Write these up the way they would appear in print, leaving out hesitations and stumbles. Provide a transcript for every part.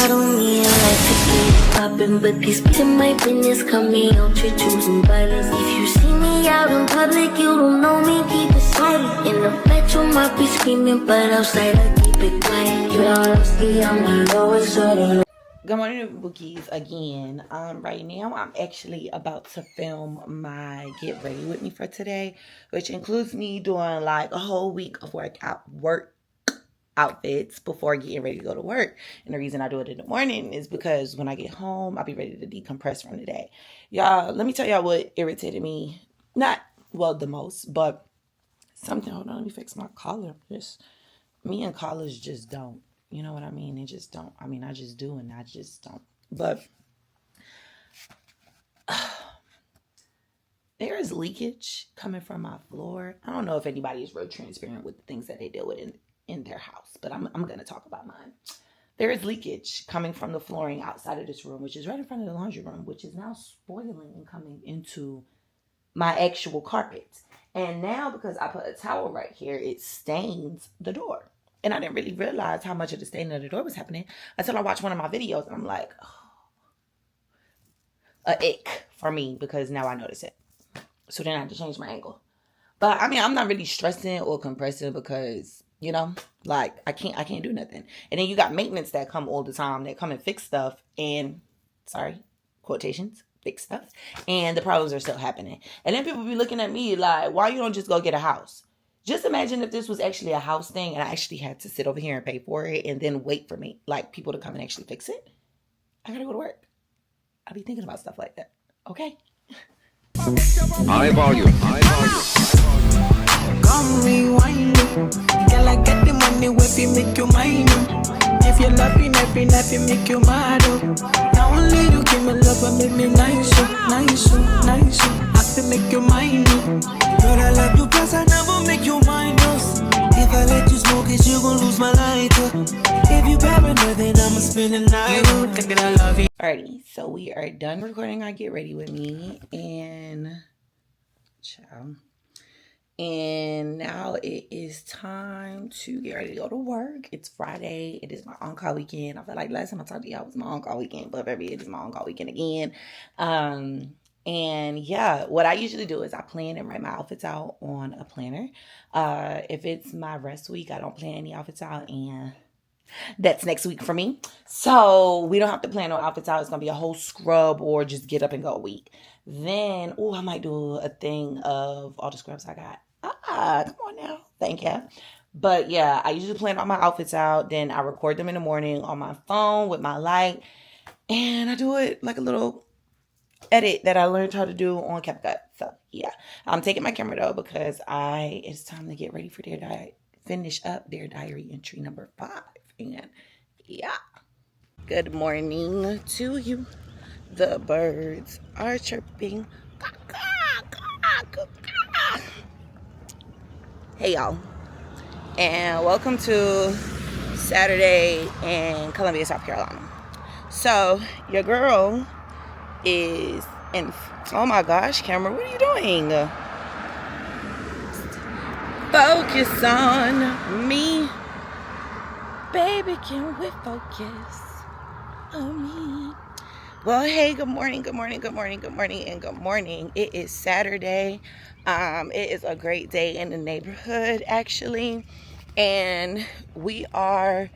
don't need a light to keep popping, but these bitches in my business come me out to choosing violence. If you see me out in public, you don't know me, keep it silent. In the bedroom, I be screaming, but outside I keep it quiet. You don't see I'm the lowest order. Good morning, bookies, again. Right now I'm actually about to film my get ready with me for today, which includes me doing like a whole week of work outfits before getting ready to go to work. And the reason I do it in the morning is because when I get home, I'll be ready to decompress from the day. Y'all, let me tell y'all what irritated me. Not, well, the most, but something. Hold on, let me fix my collar. Just me and collars just don't. You know what I mean? They just don't. I mean, I just do and I just don't. But there is leakage coming from my floor. I don't know if anybody is real transparent with the things that they deal with in their house, but I'm going to talk about mine. There is leakage coming from the flooring outside of this room, which is right in front of the laundry room, which is now spoiling and coming into my actual carpet. And now because I put a towel right here, it stains the door. And I didn't really realize how much of the staining of the door was happening until I watched one of my videos. And I'm like, oh, a ick for me because now I notice it. So then I had to change my angle. But I mean, I'm not really stressing or compressing because, you know, like I can't do nothing. And then you got maintenance that come all the time that come and fix stuff and, sorry, quotations, fix stuff. And the problems are still happening. And then people be looking at me like, why you don't just go get a house? Just imagine if this was actually a house thing and I actually had to sit over here and pay for it and then wait for me, like people to come and actually fix it. I gotta go to work. I'll be thinking about stuff like that. Okay? High volume. Come rewind it. Girl, I get the money if you make you mind. If you're laughing, if you make you mad. Now only you give me love and make me nice. I have to make you mind. Girl, I love you cause I never make you mind us. If I let you smoke it, you gon' lose my lighter. If you paranoid, then I'ma spend the night. Alrighty, so we are done recording I Get Ready With Me. And now it is time to get ready to go to work. It's Friday. It is my on-call weekend. I feel like last time I talked to y'all was my on-call weekend, but baby, it is my on-call weekend again. And yeah, what I usually do is I plan and write my outfits out on a planner. If it's my rest week, I don't plan any outfits out, and that's next week for me. So we don't have to plan no outfits out. It's going to be a whole scrub or just get up and go week. Then, I might do a thing of all the scrubs I got. Come on now. Thank you. But yeah, I usually plan all my outfits out. Then I record them in the morning on my phone with my light. And I do it like a little edit that I learned how to do on CapCut. So yeah, I'm taking my camera though because it's time to get ready for finish up their diary entry number 5. And yeah, good morning to you. The birds are chirping. Hey y'all, and welcome to Saturday in Columbia, South Carolina. So your girl is in, oh my gosh, camera, what are you doing? Focus on me, baby, can we focus on me? Well, hey, good morning. It is Saturday. It is a great day in the neighborhood, actually. And we are,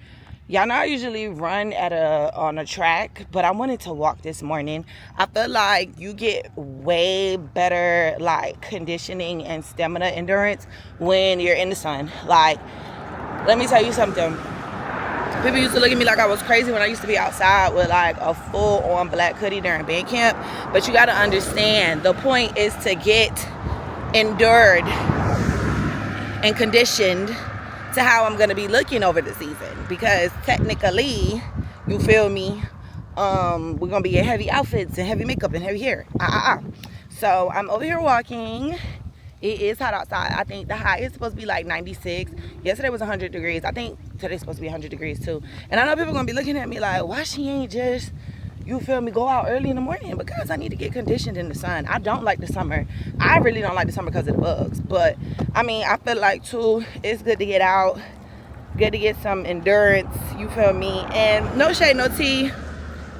y'all know I usually run on a track, but I wanted to walk this morning. I feel like you get way better like conditioning and stamina endurance when you're in the sun. Like, let me tell you something. People used to look at me like I was crazy when I used to be outside with like a full-on black hoodie during band camp. But you got to understand, the point is to get endured and conditioned to how I'm going to be looking over the season. Because technically, you feel me, we're going to be in heavy outfits and heavy makeup and heavy hair. So I'm over here walking. It is hot outside. I think the high is supposed to be like 96. Yesterday was 100 degrees. I think today's supposed to be 100 degrees too. And I know people are going to be looking at me like, why she ain't just, you feel me, go out early in the morning? Because I need to get conditioned in the sun. I don't like the summer. I really don't like the summer because of the bugs. But, I mean, I feel like too, it's good to get out Good to get some endurance, you feel me? And no shade, no tea,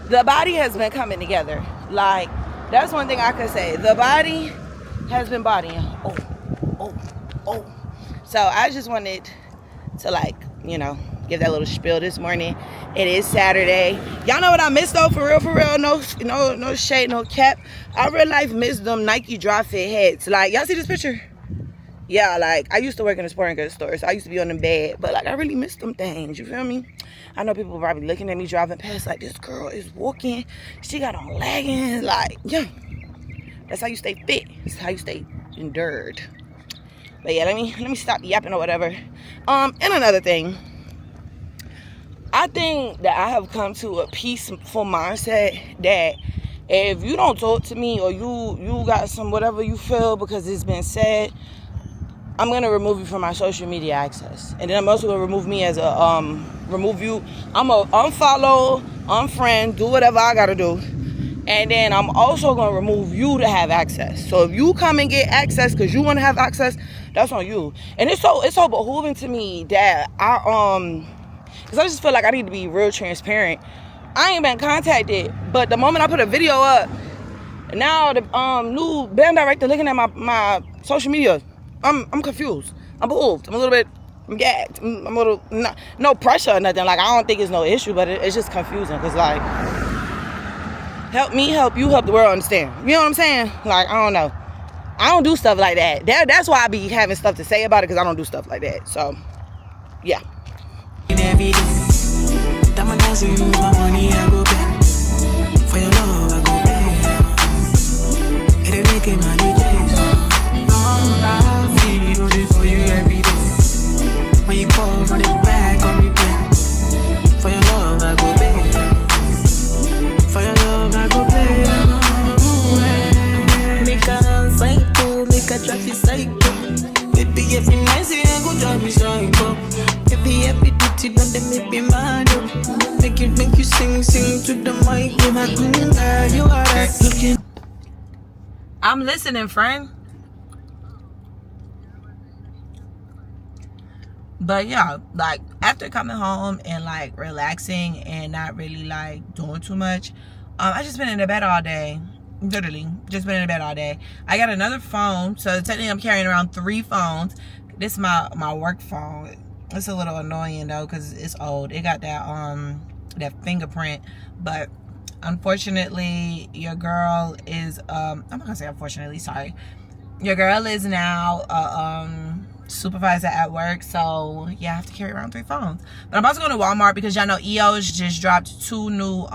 the body has been coming together. Like, that's one thing I could say. The body has been bodying. Oh. So I just wanted to, like, you know, give that little spiel this morning. It is Saturday. Y'all know what I missed though, for real. No shade, no cap. I real life miss them Nike dry fit heads. Like, y'all see this picture? Yeah, like, I used to work in a sporting goods store, so I used to be on the bed, but like, I really miss them things, you feel me? I know people probably looking at me driving past like, this girl is walking, she got on leggings, like, yeah. That's how you stay fit. That's how you stay endured. But yeah, let me stop yapping or whatever. And another thing, I think that I have come to a peaceful mindset that if you don't talk to me or you got some whatever you feel because it's been said, I'm gonna remove you from my social media access, and then I'm also gonna remove me as a remove you. I'm gonna unfollow, unfriend, do whatever I gotta do, and then I'm also gonna remove you to have access. So if you come and get access because you want to have access, that's on you. And it's so behooving to me that because I just feel like I need to be real transparent. I ain't been contacted, but the moment I put a video up, now the new band director looking at my social media. I'm confused. I'm behooved. I'm gagged. I'm a little, no pressure or nothing. Like, I don't think it's no issue, but it's just confusing. Because, like, help me, help you, help the world understand. You know what I'm saying? Like, I don't know. I don't do stuff like that. That's why I be having stuff to say about it, because I don't do stuff like that. So, yeah. When you call, run it back on me, for your love, I go pay. For your love, I go pay. Make a psycho, make a traffic psycho. Baby, every night, I go drive me psycho. Every duty, don't they make me mad. Make you sing to the mic. You're my queen, girl, you are that looking. I'm listening, friend. But yeah, like, after coming home and like relaxing and not really like doing too much, I just been in the bed all day. Literally just been in the bed all day. I got another phone, so technically I'm carrying around 3 phones. This is my work phone. It's a little annoying though, because it's old. It got that fingerprint, but unfortunately your girl is I'm not gonna say unfortunately, sorry, your girl is now supervisor at work, so yeah, I have to carry around 3 phones. But I'm about to go to Walmart because y'all know EO's just dropped 2 new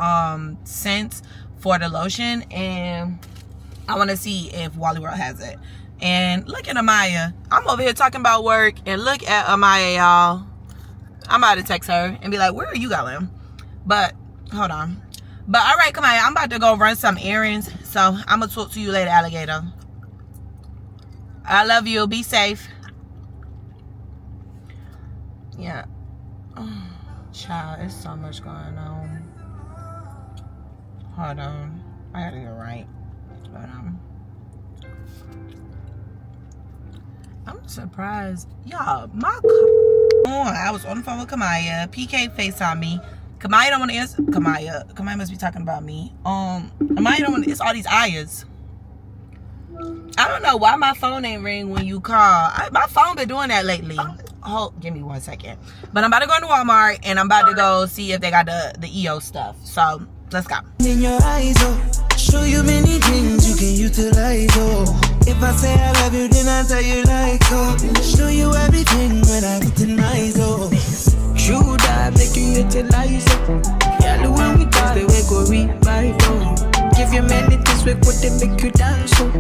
scents for the lotion, and I want to see if Wally World has it. And look at Amaya. I'm over here talking about work, and look at Amaya, y'all. I'm about to text her and be like, where are you going? But hold on. But all right, come on, I'm about to go run some errands, so I'm gonna talk to you later, alligator. I love you. Be safe. Yeah. Oh, child, there's so much going on. Hold on. I gotta get right. Hold on. I'm surprised. Y'all, I was on the phone with Kamaya. PK FaceTime me. Kamaya don't want to answer. Kamaya must be talking about me. Kamaya don't want to. It's all these ayahs. I don't know why my phone ain't ring when you call. My phone been doing that lately. Hold, give me 1 second. But I'm about to go into Walmart and I'm about to go see if they got the EO stuff. So let's go. In your eyes, oh, show you many things you can utilize, oh. If I say I love you, then I tell you like, oh. Show you everything when I get in eyes, oh. True that make you utilize, oh. Yeah, the one we got, they will go revive, oh. Give you many things, we put them make you dance, oh.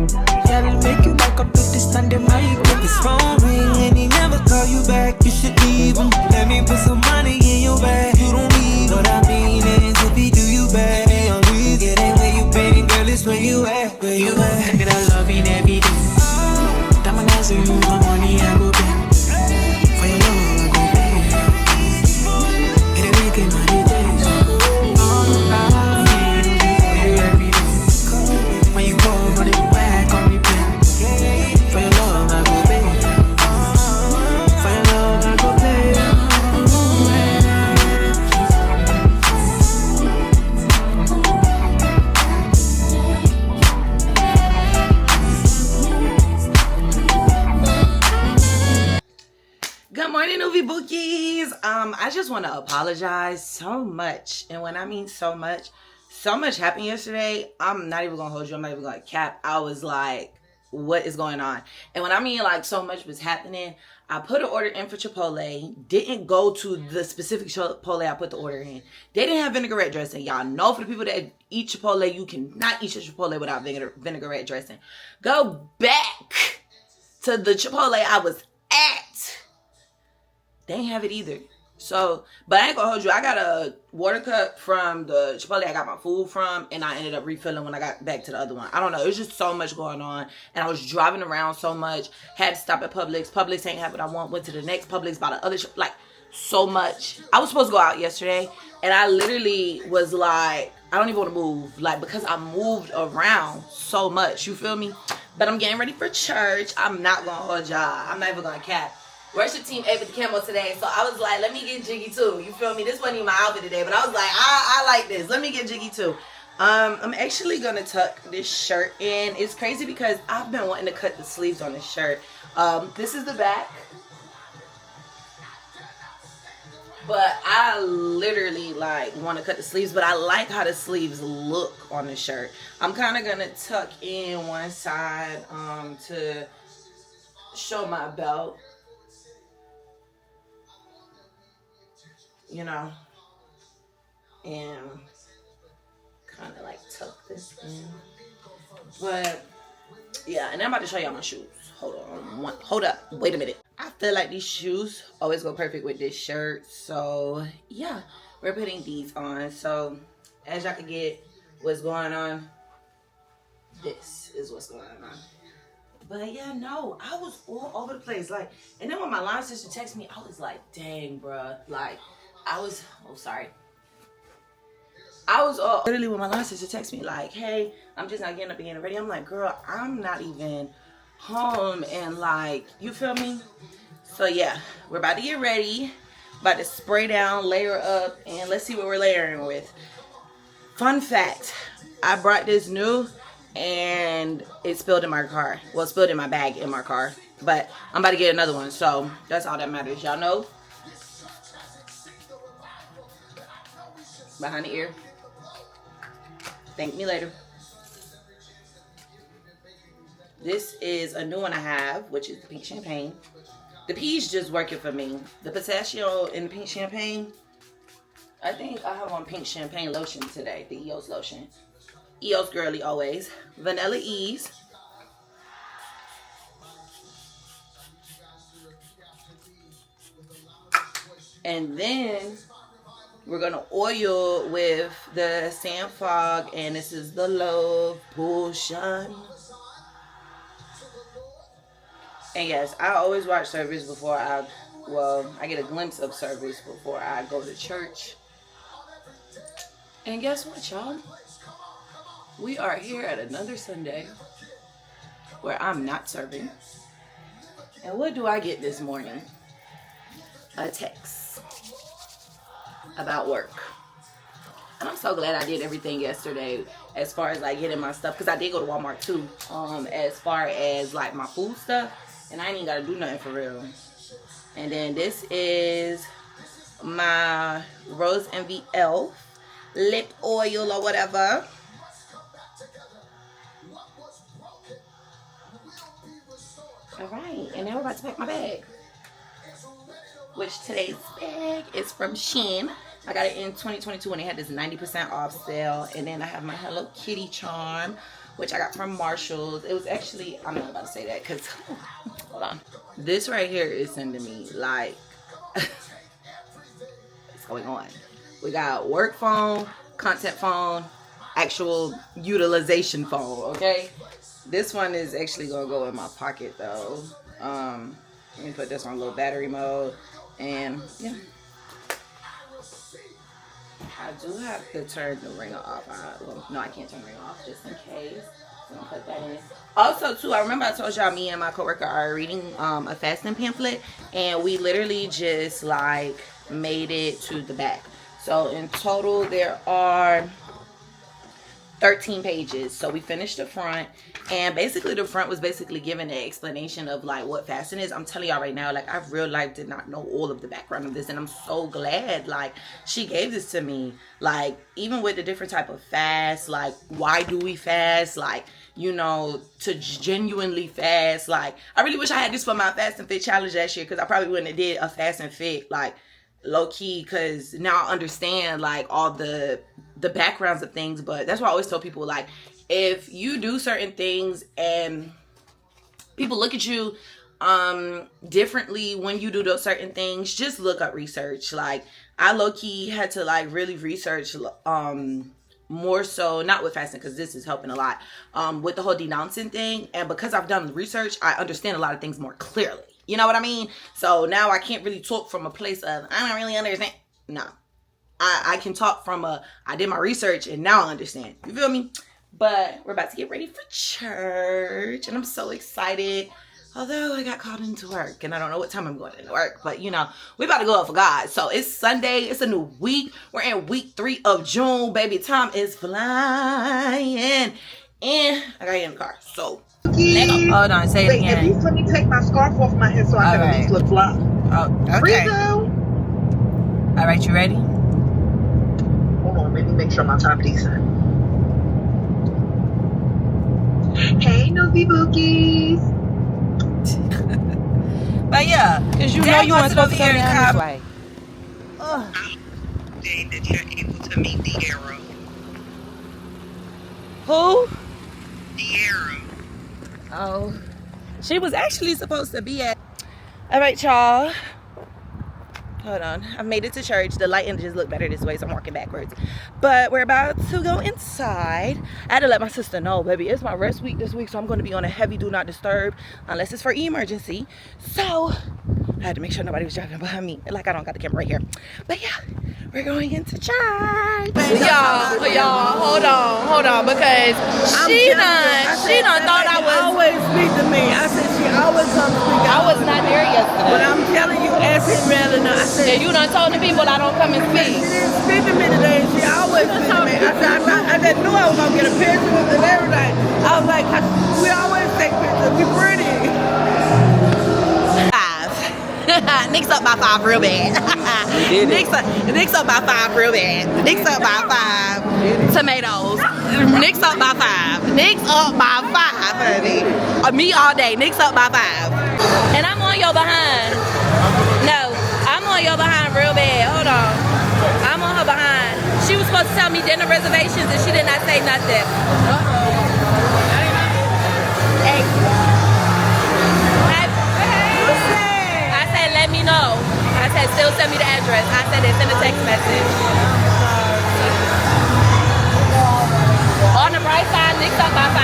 Yeah, they'll make you back up to the standing mic. If his phone ring and he never call you back, you should leave him. Let me put some money in your bag. You don't need what I mean is if he do you bad, be on leave. It ain't where you been, girl, it's where you at. Where you at? Look at that love in every day. Time I answer you, my money I go pay. For your love I go pay. It ain't making money days. When you go, run it back on me, for your love I go pay. For your love I go pay. Monkeys. I just want to apologize so much. And when I mean so much happened yesterday. I'm not even gonna hold you. I'm not even gonna cap. I was like, what is going on? And when I mean like so much was happening, I put an order in for Chipotle. Didn't go to the specific Chipotle I put the order in. They didn't have vinaigrette dressing. Y'all know, for the people that eat Chipotle, you cannot eat your Chipotle without vinaigrette dressing. Go back to the Chipotle I was at. They ain't have it either. So, but I ain't gonna hold you. I got a water cup from the Chipotle I got my food from, and I ended up refilling when I got back to the other one. I don't know. It was just so much going on, and I was driving around so much. Had to stop at Publix. Publix ain't have what I want. Went to the next Publix, by the other like so much. I was supposed to go out yesterday, and I literally was like, I don't even want to move, like, because I moved around so much. You feel me? But I'm getting ready for church. I'm not gonna hold y'all. I'm not even gonna cap. Worship team ate with the camo today, so I was like, let me get jiggy too. You feel me? This wasn't even my outfit today, but I was like, I like this. Let me get jiggy too. I'm actually gonna tuck this shirt in. It's crazy because I've been wanting to cut the sleeves on this shirt. This is the back, but I literally like want to cut the sleeves, but I like how the sleeves look on the shirt. I'm kind of gonna tuck in one side to show my belt. You know, and kind of like tuck this in. But yeah, and I'm about to show y'all my shoes. Hold up, wait a minute. I feel like these shoes always go perfect with this shirt. So yeah, we're putting these on. So as y'all can get what's going on, this is what's going on. But yeah, no, I was all over the place. Like, and then when my line sister texted me, I was like, dang, bruh. Like, I was literally when my line sister texted me like, hey, I'm just not getting up and getting ready. I'm like, girl, I'm not even home, and like, you feel me? So yeah, we're about to get ready, about to spray down, layer up, and let's see what we're layering with. Fun fact, I brought this new and it spilled in my car. Well, it spilled in my bag in my car, but I'm about to get another one, so that's all that matters. Y'all know, behind the ear. Thank me later. This is a new one I have, which is the pink champagne. The peach just working for me. The pistachio and the pink champagne. I think I have on pink champagne lotion today. The EOS lotion. EOS girly always. Vanilla Ease. And then we're gonna oil with the Sand Fog, and this is the Love Potion. And yes, I always watch service before I get a glimpse of service before I go to church. And guess what, y'all? We are here at another Sunday where I'm not serving. And what do I get this morning? A text about work. And I'm so glad I did everything yesterday as far as like getting my stuff, because I did go to Walmart too, as far as like my food stuff, and I ain't even gotta do nothing for real. And then this is my Rose Envy Elf lip oil or whatever. Alright, and now we're about to pack my bag, which today's bag is from Shein. I got it in 2022 when they had this 90% off sale. And then I have my Hello Kitty charm, which I got from Marshalls. It was actually, I'm not about to say that because, hold on. This right here is sending me like, what's going on? We got work phone, content phone, actual utilization phone, okay? This one is actually going to go in my pocket though. Let me put this on low battery mode. And yeah. I do have to turn the ringer off. No, I can't turn the ringer off just in case. I'm gonna put that in. Also, too, I remember I told y'all me and my coworker are reading a fasting pamphlet, and we literally just like made it to the back. So in total, there are 13 pages. So we finished the front, and basically the front was basically giving an explanation of like what fasting is. I'm telling y'all right now, like I real life did not know all of the background of this, and I'm so glad like she gave this to me. Like even with the different type of fast, like why do we fast, like, you know, to genuinely fast. Like I really wish I had this for my fast and fit challenge last year, because I probably wouldn't have did a fast and fit like low key, because now I understand like all the backgrounds of things. But that's why I always tell people, like, if you do certain things and people look at you differently when you do those certain things, just look up research. Like I low-key had to like really research more so, not with fasting because this is helping a lot, with the whole denouncing thing. And because I've done research, I understand a lot of things more clearly. You know what I mean? So now I can't really talk from a place of I don't really understand. No, I can talk from I did my research and now I understand. You feel me? But we're about to get ready for church, and I'm so excited. Although I got called into work and I don't know what time I'm going into work, but you know, we about to go out for God. So it's Sunday, it's a new week. We're in week 3 of June, baby. Time is flying, and I gotta get in the car. So hold on, say it again. At least let me take my scarf off my head so I can at least look fly. Oh, okay. All right, you ready? Hold on, let me make sure my top decent. Hey, Noviae Bookies. But yeah, because you know you weren't supposed to go down this way. Day that you're able to meet Diara. Who? Diara. Oh, she was actually supposed to be at. All right, y'all. Hold on. I've made it to church. The lighting just looked better this way, so I'm walking backwards. But we're about to go inside. I had to let my sister know, baby, it's my rest week this week, so I'm going to be on a heavy do not disturb unless it's for emergency. So I had to make sure nobody was driving behind me. Like I don't got the camera right here. But yeah, we're going into church. Y'all, hold on, because she done thought I was. Always speak to me. I said she always comes speak. I was not there yesterday. But I'm telling you, ask it rather than I said. Yeah, you done told the people I don't come and speak. She didn't speak to me today. She always speak to me. I just knew I was gonna get a picture and everything. I was like, we always take pictures. We pretty. 5. Nick's up by 5 real bad. Nick's up by 5 real bad. Nick's up by 5 tomatoes. Nick's up by 5. Nick's up by 5, honey. Me all day. Nick's up by 5. And I'm on your behind. No, I'm on your behind real bad. Hold on. I'm on her behind. She was supposed to tell me dinner reservations and she did not say nothing. Hey. I said, let me know. I said, still send me the address. I said, it's in a text message. On the bright side, Nick's up by 5.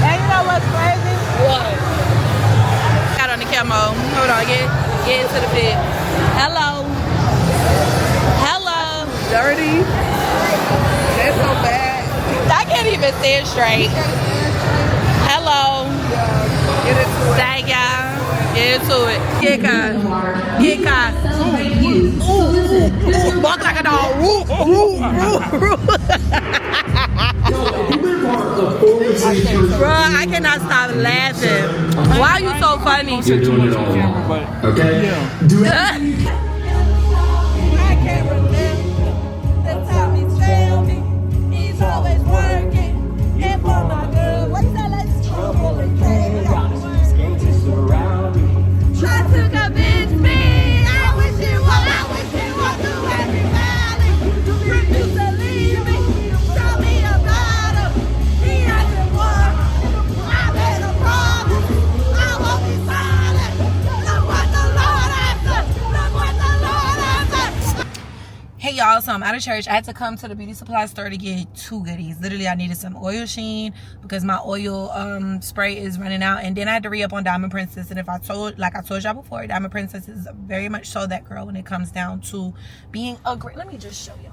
And you know what's crazy? What? Got on the camo. Hold on, get into the pit. Hello. Dirty. That's so bad. I can't even stand straight. Hello. Get into it. Thank y'all. Get into it. Get caught. Get caught. Ooh. Walk like a dog. Bruh, I cannot stop laughing. Why are you so funny? You're doing it all wrong. Okay? Do it. I can't remember the time he failed me. He's always working. And for my good. What's that? Let's trouble and chaos. I took a bitch me. I wish it was through every valley. Refuse to leave me. Tell me about him. He hasn't won. I made a promise. I won't be silent. Look what the Lord has done. Look what the Lord has done. Hey y'all, so I'm out of church. I had to come to the beauty supply store to get 2 goodies. Literally, I needed some oil sheen because my oil spray is running out, and then I had to re-up on Diamond Princess. And I told y'all before, Diamond Princess is very much so that girl when it comes down to being a great. Let me just show y'all.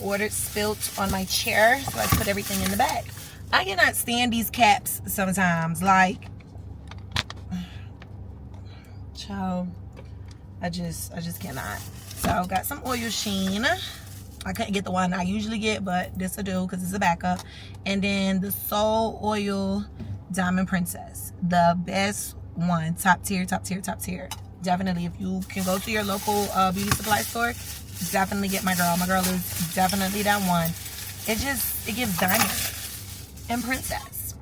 Ordered spilt on my chair, so I put everything in the bag. I cannot stand these caps sometimes. Like, child. I just cannot. So got some oil sheen. I couldn't get the one I usually get, but this will do because it's a backup. And then the Soul Oil Diamond Princess, the best one, top tier. Definitely, if you can go to your local beauty supply store, definitely get my girl. My girl is definitely that one. It gives diamond and princess.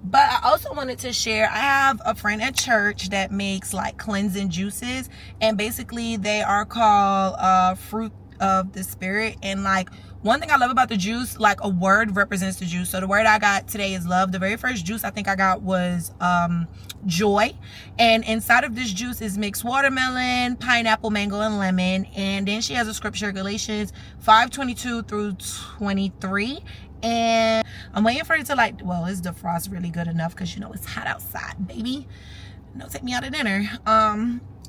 But I also wanted to share, I have a friend at church that makes like cleansing juices, and basically they are called fruit of the spirit. And like, one thing I love about the juice, like a word represents the juice. So the word I got today is love. The very first juice I think I got was joy, and inside of this juice is mixed watermelon, pineapple, mango, and lemon. And then she has a scripture, Galatians 5:22 through 23. And I'm waiting for it to like, well, it's defrost really good enough because you know it's hot outside, baby. No, take me out to dinner.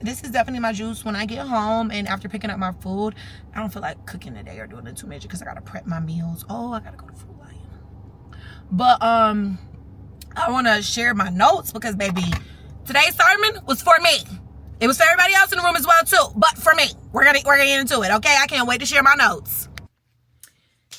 This is definitely my juice when I get home and after picking up my food. I don't feel like cooking today or doing it too major because I gotta prep my meals. Oh, I gotta go to Food Lion. But I want to share my notes because, baby, today's sermon was for me. It was for everybody else in the room as well too, but for me. We're gonna get into it, okay? I can't wait to share my notes.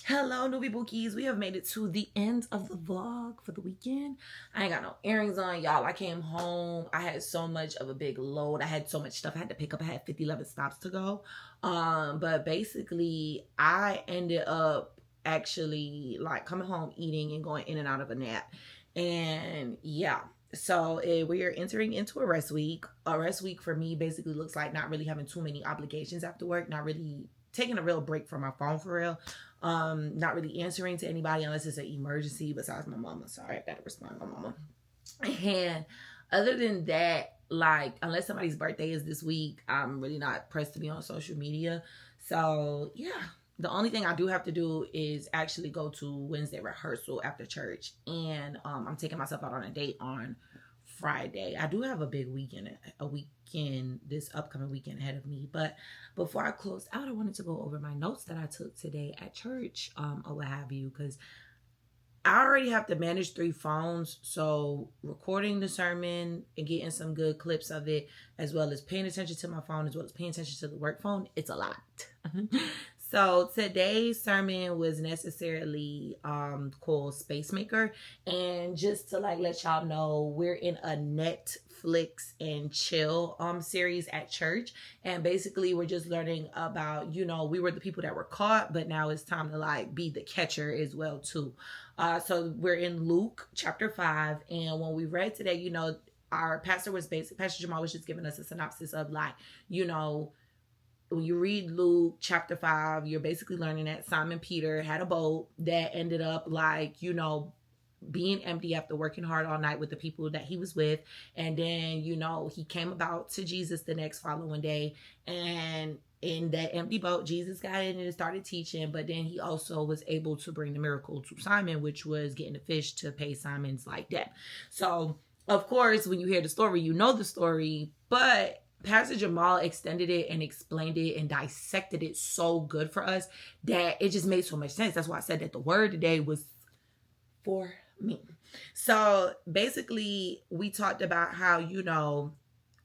Hello, Noviae Bookies. We have made it to the end of the vlog for the weekend. I ain't got no earrings on, y'all. I came home. I had so much of a big load. I had so much stuff I had to pick up. I had 11 stops to go. But basically, I ended up actually like coming home, eating, and going in and out of a nap. And yeah, so we are entering into a rest week. A rest week for me basically looks like not really having too many obligations after work, not really taking a real break from my phone for real. Not really answering to anybody unless it's an emergency besides my mama. Sorry, I gotta respond to my mama. And other than that, like, unless somebody's birthday is this week, I'm really not pressed to be on social media. So yeah, the only thing I do have to do is actually go to Wednesday rehearsal after church. And I'm taking myself out on a date on Friday. I do have a big weekend, this upcoming weekend ahead of me. But before I close out, I wanted to go over my notes that I took today at church, or what have you, because I already have to manage 3 phones. So recording the sermon and getting some good clips of it, as well as paying attention to my phone, as well as paying attention to the work phone, it's a lot. So today's sermon was necessarily called Space Maker. And just to like let y'all know, we're in a Netflix and chill series at church. And basically we're just learning about, you know, we were the people that were caught, but now it's time to like be the catcher as well too. So we're in Luke chapter 5. And when we read today, you know, our pastor Pastor Jamal was just giving us a synopsis of like, you know, when you read Luke chapter 5, you're basically learning that Simon Peter had a boat that ended up like, you know, being empty after working hard all night with the people that he was with. And then, you know, he came about to Jesus the next following day. And in that empty boat, Jesus got in and started teaching. But then he also was able to bring the miracle to Simon, which was getting the fish to pay Simon's like debt. So, of course, when you hear the story, you know the story. But Pastor Jamal extended it and explained it and dissected it so good for us that it just made so much sense. That's why I said that the word today was for me. So basically, we talked about how, you know,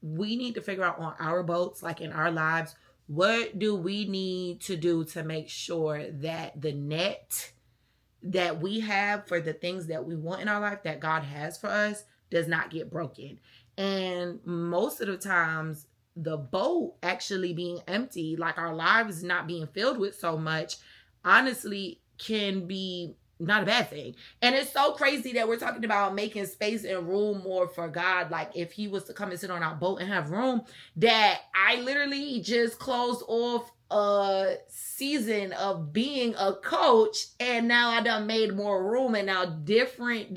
we need to figure out on our boats, like in our lives, what do we need to do to make sure that the net that we have for the things that we want in our life that God has for us does not get broken. And most of the times, the boat actually being empty, like our lives not being filled with so much, honestly can be not a bad thing. And it's so crazy that we're talking about making space and room more for God. Like if he was to come and sit on our boat and have room, that I literally just closed off a season of being a coach, and now I done made more room, and now different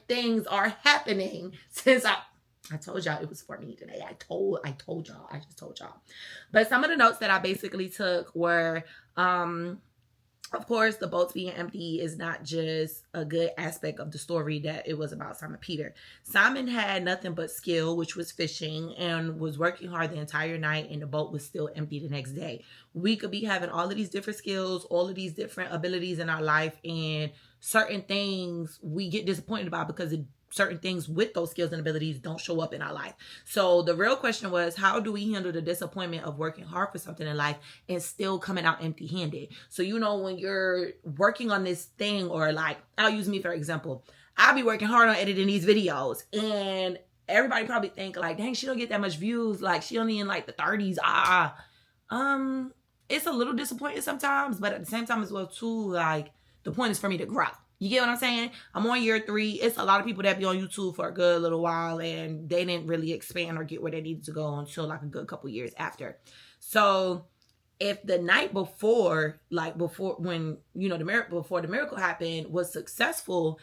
things are happening since I told y'all it was for me today. I told y'all. I just told y'all. But some of the notes that I basically took were, of course, the boats being empty is not just a good aspect of the story that it was about Simon Peter. Simon had nothing but skill, which was fishing, and was working hard the entire night, and the boat was still empty the next day. We could be having all of these different skills, all of these different abilities in our life, and certain things we get disappointed about because it certain things with those skills and abilities don't show up in our life. So the real question was, how do we handle the disappointment of working hard for something in life and still coming out empty-handed? So, you know, when you're working on this thing, or like, I'll use me for example, I'll be working hard on editing these videos, and everybody probably think like, dang, she don't get that much views. Like, she only in like the 30s. It's a little disappointing sometimes, but at the same time as well too, like, the point is for me to grow. You get what I'm saying? I'm on year 3. It's a lot of people that be on YouTube for a good little while, and they didn't really expand or get where they needed to go until like a good couple years after. So if the night before, like before when, you know, before the miracle happened was successful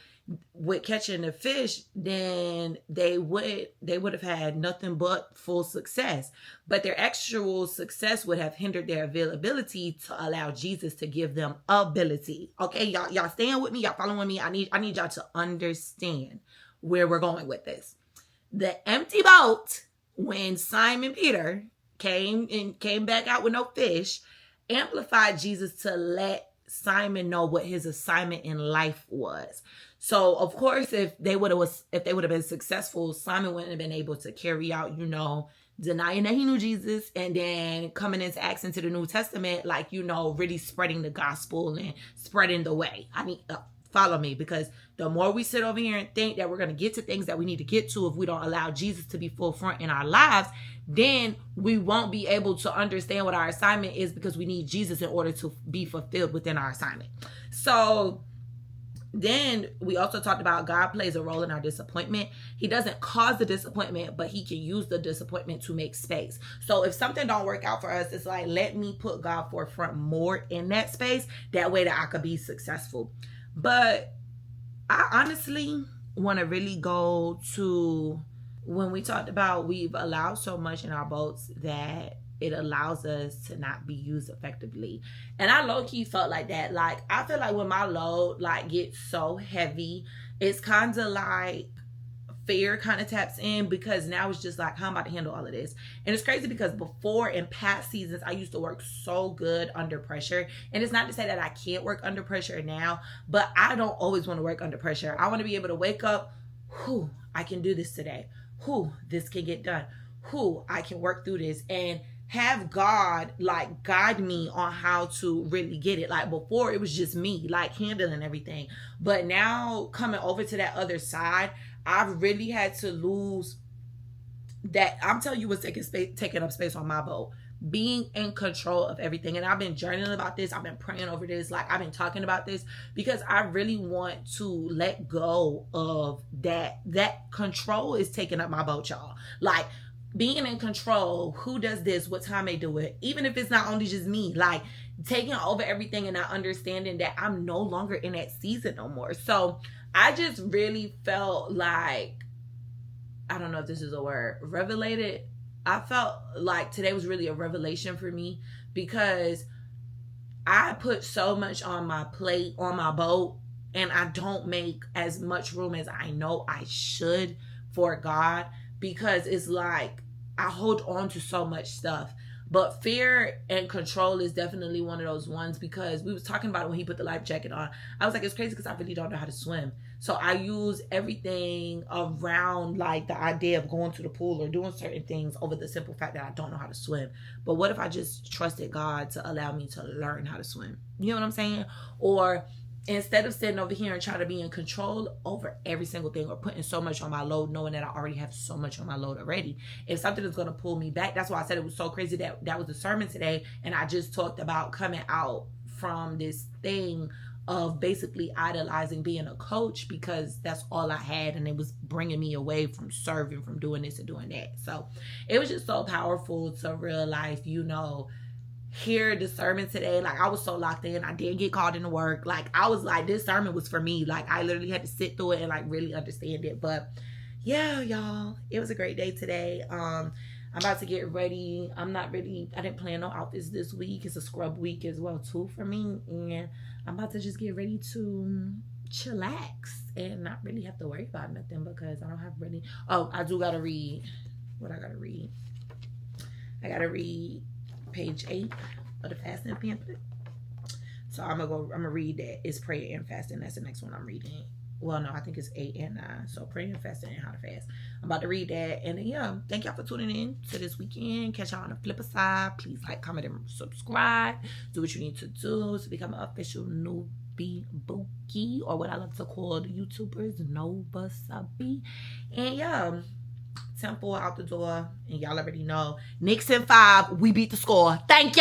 with catching the fish, then they would have had nothing but full success. But their actual success would have hindered their availability to allow Jesus to give them ability. Okay, y'all staying with me? Y'all following me? I need y'all to understand where we're going with this. The empty boat, when Simon Peter came back out with no fish, amplified Jesus to let Simon know what his assignment in life was. So of course, if they would have been successful, Simon wouldn't have been able to carry out, you know, denying that he knew Jesus, and then coming into Acts into the New Testament, like, you know, really spreading the gospel and spreading the way. I mean, follow me, because the more we sit over here and think that we're going to get to things that we need to get to, if we don't allow Jesus to be full front in our lives, then we won't be able to understand what our assignment is, because we need Jesus in order to be fulfilled within our assignment. So then we also talked about God plays a role in our disappointment. He doesn't cause the disappointment, but he can use the disappointment to make space. So if something don't work out for us, it's like, let me put God forefront more in that space. That way that I could be successful. But I honestly want to really go to when we talked about we've allowed so much in our boats that it allows us to not be used effectively. And I low-key felt like that. Like, I feel like when my load like gets so heavy, it's kind of like fear kind of taps in, because now it's just like, how am I to handle all of this? And it's crazy because before, in past seasons, I used to work so good under pressure. And it's not to say that I can't work under pressure now, but I don't always want to work under pressure. I want to be able to wake up, whew, I can do this today. Whew, this can get done. Whew, I can work through this. And have God like guide me on how to really get it. Like before, it was just me like handling everything. But now coming over to that other side, I've really had to lose that. I'm telling you what's taking up space on my boat. Being in control of everything. And I've been journaling about this. I've been praying over this. Like, I've been talking about this because I really want to let go of that. That control is taking up my boat, y'all. Like, being in control, who does this, what time they do it, even if it's not only just me, like taking over everything and not understanding that I'm no longer in that season no more. So I just really felt like, I don't know if this is a word, revelated. I felt like today was really a revelation for me, because I put so much on my plate, on my boat, and I don't make as much room as I know I should for God, because it's like I hold on to so much stuff. But fear and control is definitely one of those ones, because we was talking about it when he put the life jacket on. I was like, it's crazy because I really don't know how to swim. So I use everything around like the idea of going to the pool or doing certain things over the simple fact that I don't know how to swim. But what if I just trusted God to allow me to learn how to swim? You know what I'm saying? Or instead of sitting over here and trying to be in control over every single thing, or putting so much on my load, knowing that I already have so much on my load already. If something is going to pull me back, that's why I said it was so crazy that was the sermon today. And I just talked about coming out from this thing of basically idolizing being a coach, because that's all I had. And it was bringing me away from serving, from doing this and doing that. So it was just so powerful to realize, you know, hear the sermon today. Like, I was so locked in. I didn't get called into work. Like, I was like, this sermon was for me. Like, I literally had to sit through it and like really understand it. But yeah, y'all, it was a great day today. I'm about to get ready. I didn't plan no outfits this week. It's a scrub week as well too for me. And I'm about to just get ready to chillax and not really have to worry about nothing, because I don't have really, I do gotta read what I gotta read. I gotta read page 8 of the fasting pamphlet. So I'm gonna read that. It's prayer and fasting. That's the next one I'm reading. Well, no, I think it's 8 and 9. So praying and fasting and how to fast. I'm about to read that. And then, yeah, thank y'all for tuning in to this weekend. Catch y'all on the flipper side. Please like, comment, and subscribe. Do what you need to do to become an official Noviae Bookie, or what I like to call the YouTubers, Nova Subby. And yeah, 10-4 out the door. And y'all already know. Knicks in 5. We beat the score. Thank you.